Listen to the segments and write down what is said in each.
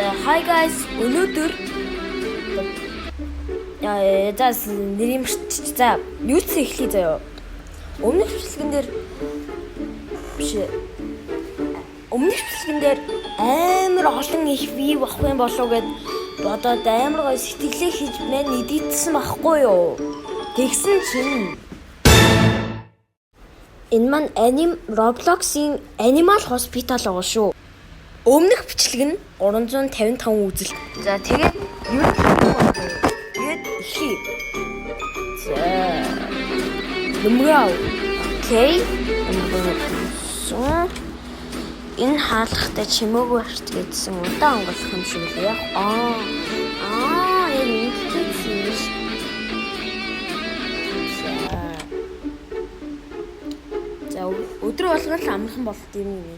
Hi guys, өнөөдөр заас нэрэмжч за юу ч эхлэе заяа. Өмнөх бичлэгэн дээр амар олон их view авах юм болов гэд бодоод амар гоё сэтгэлээ хийж маань эдитсэн байхгүй юу. Тэгсэн чинь энэ маань Roblox-ийн Animal Hospital байгаа шүү. Өмнөх бичлэг нь 355 үзэл. За тэгээд юу тэгээд ихий. За нэмраа. Окей. Энэ хаалгатай чимээгүй харт гэдсэн удаан онгойлох юм шиг л яг. Энэ ихийс. За өдөр болгол амархан болт юм уу?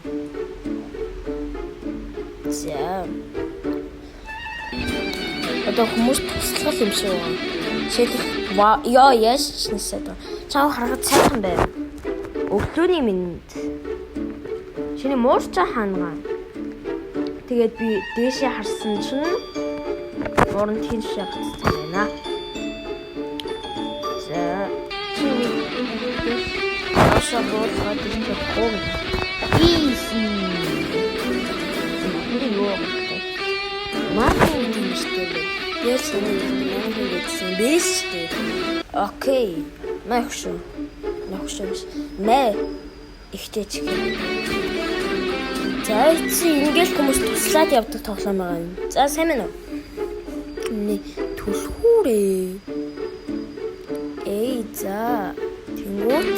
За. Одоо хүмүүс туслах юм шиг байна. Жишээлбэл яаш нэсэд. Чав харахад сайхан байна. Өглөөний минут. Шинэ муурчаа хаангаа. Тэгээд би дээшээ харсан чинь уран тэн шахацсан байна. За. Ашаабуулгаад ирчихв. Easy. Маркетинг хийдэг. Яасан биш. Окей. Нахшо. Нэ. Ихтэйч. За ингээл хүмүүс туслаад явдаг тоглоом байгаа юм. За сайн мэн үү? Нэ түлхүүрээ. За. Тэнгуут.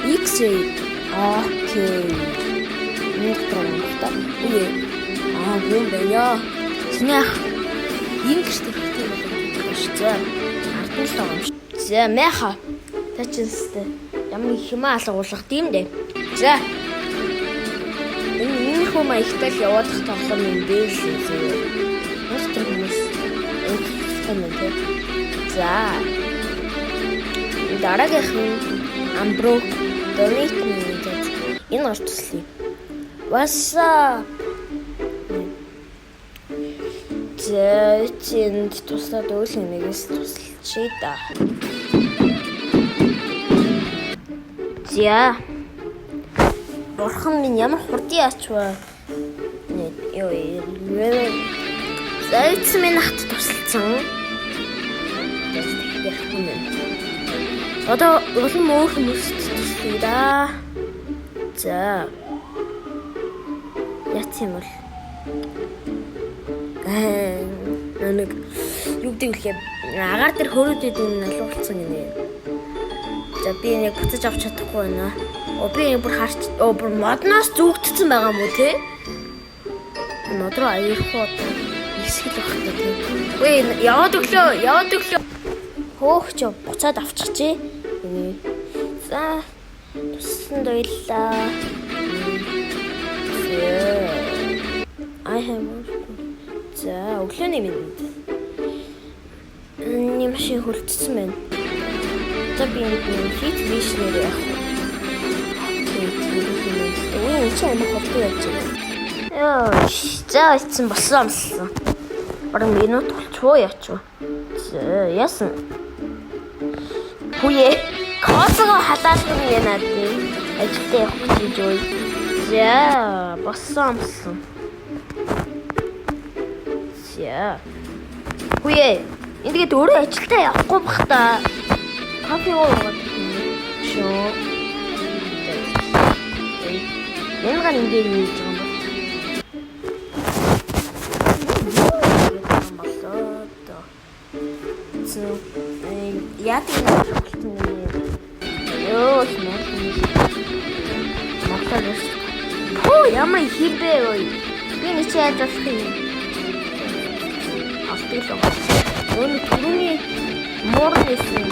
X-ray. Окей. Гүн байна. Снях. Ингэрт хэрэгтэй болов шүү. За. Ардын л байгаа юм шүү. За, мэха. Тачинстэй. Ямар их юм алгуулах тийм дээ. За. Энэ хүмүүс ихтэй яваад тоглоом юм бэ л зөө. Мустер хүмүүс. За. Дараагийнх амбро донейт хийгээд энэ орч туслая. Васа. Тэнд туслаад үйл нэгээс тусалчий да. За. Бурхан минь ямар хурдан яачваа. Зайц минь хат тусалсан. Одоо улам өөр хүмүүст туслая да. За. Яц юм бол. Нэг юу гэдэг вэ? Агаар дээр хөрөөдөд юм алуулсан гинэ. За би нэг буцаж авч чадахгүй байна. Би бүр харч бүр модноос зүгтсэн байгаа мó те. Мод руу аяхгүй ихсгэл багтаа те. Үгүй яваад өглөө. Хөөхч буцаад авчихжээ. За туссан дойлаа. За өглөөний минут. Ийм шиг хөлтсөн байна. За би хит биш нэр яах вэ? Энэ ч амар хөлтөө яаж байна. За ийцэн болсон. Бараг минут болчихоо яач вэ? За яасан. Хүүе косоо хатаалсан юм яа наа. Ажилтаа явах гэж үү. За болсон. За. Хүүе энэ тэгээд өөрөө ажилтаа явахгүй бах та. Кофе уугаад шүү. Ямар гэн дээр хийж байгаа юм бэ? So, яа тийм ямар хибээ ой. Би нэг чад авчих. Өөний түрүүний морнес юм.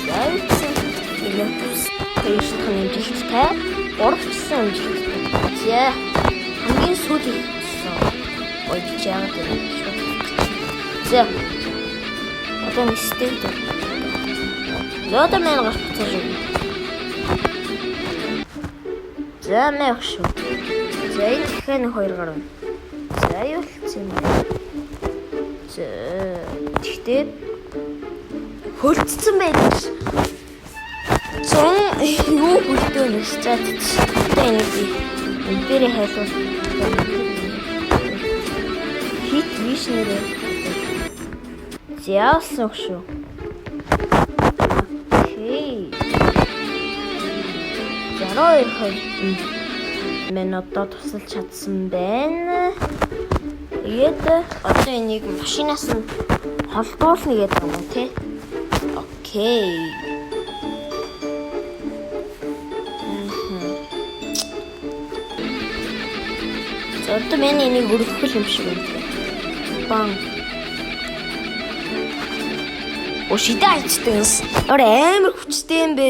Зайцсан. Тэйшхэн жилтэй. Урагчсан жилтэй. За. Хамгийн сүүлийн ой чаад байна. За. Одоо нэстэй. За одоо мэн гарч байгаа. За мэх шүү. За энэ дахиад 2 гарна. За юу болсон юм бэ? За тэгтээ хөлдсөн байдаг. Зон юу хөлдөөнөс за тэгтээ энэ бэрэ хайлуул. Хит биш нэрээ. Зяасан шүү. Окей. Жароо мен одоо тусалж чадсан байна. Тэгээд одоо энийг машинаас нь холдуулна гэдэг юм тий. Окей. За одоо миний энийг өргөх юм шиг байна. Бан. Ошидаа ичдэгс. Өөр амар хүчтэй юм бэ.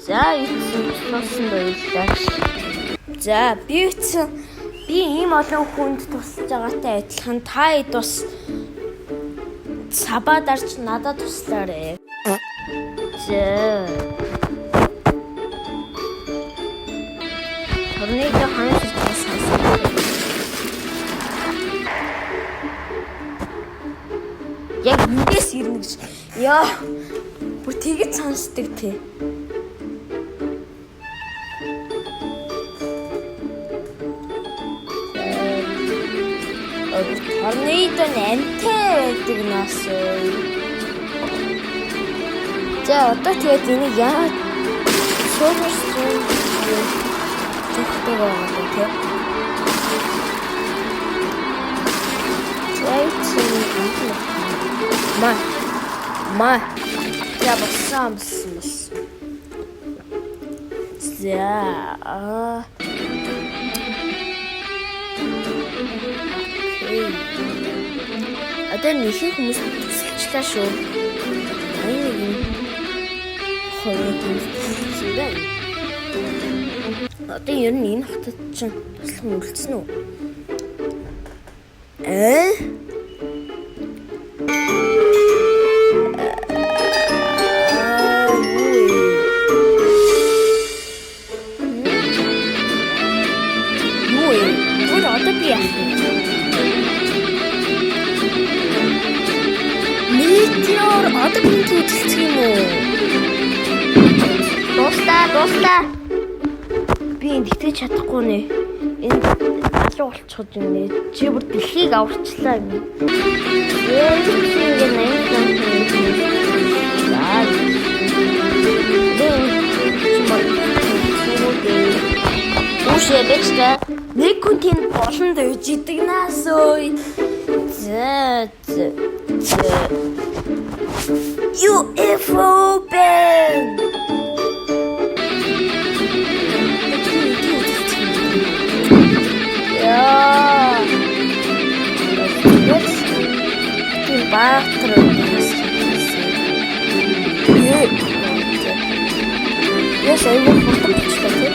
За ийцэн тусласан байлаа. За би ийм олон хүнд тусалж байгаатай адилхан та хэд бас сабаа дарж надад туслаарэ. За. Торнадо ханаас тусласан. Яг эндээс ирнэ гэж. Яа. Бүр тэгэж сонсдог тий. Торнадо нэмтэй байдаг нас. За одоо тэгээд энийг яа суулгасан тэгдэг байгаа тий. Ма я сам смыс. За одоо нэг хүмүүс тусалчлаа шүү. Одоо ер нь энэ хотод чинь туслах үлдсэн үү? Метеор одоо би төвлөсөн юм уу? Дуслаа. Би энэ итгэж чадахгүй нэ. Энэ алуу болчиход юм нэ. Чи бүр дэлхийг аварчлаа юм. Ушэбэчтэй нэг хүн тийм болонд үйж идэгнаас ой. За. UFO Ben. Ja. Jetzt die Bathroom. Я сайн фото бичлээ.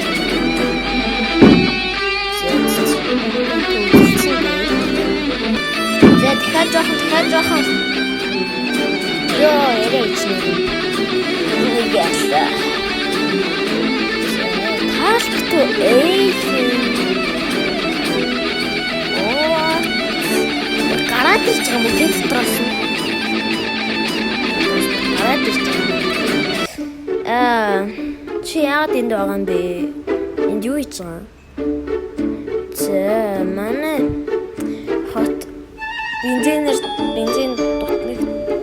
За дахиад жоохон. Ёо, эрэж. Нэг яста. Таалхтуу гараад ирж байгаа юм уу дотроос? Гараад ирж байгаа. Чи яагаад энд байгаа юм бэ? Энд юу хийж байгаа? За, манай хот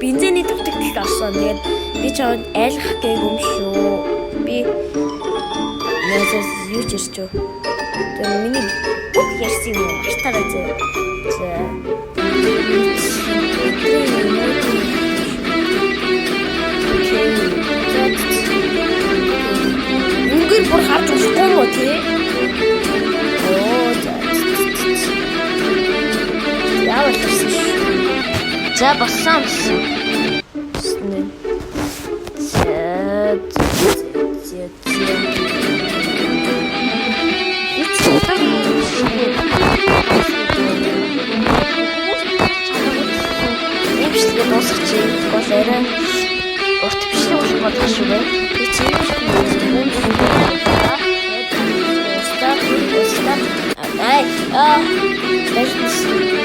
бензиний дутагдлыг авсан. Тэгээд би чамд айлгах гээ юм шүү. Би näsas юу ч ярьж юу. Тэгээд миний бүх ярьсан юм хартаараа зөө. За. Үгээр бүр харж болохгүй юм уу тий? Оо за. Яавал гэсэн шүү. За басан. Дуусах чинь бол арай урт бичлэг болох болох шүү дээ. Би чинь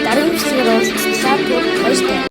дараагийн бичлэгээр уулзлаа. Баярлалаа.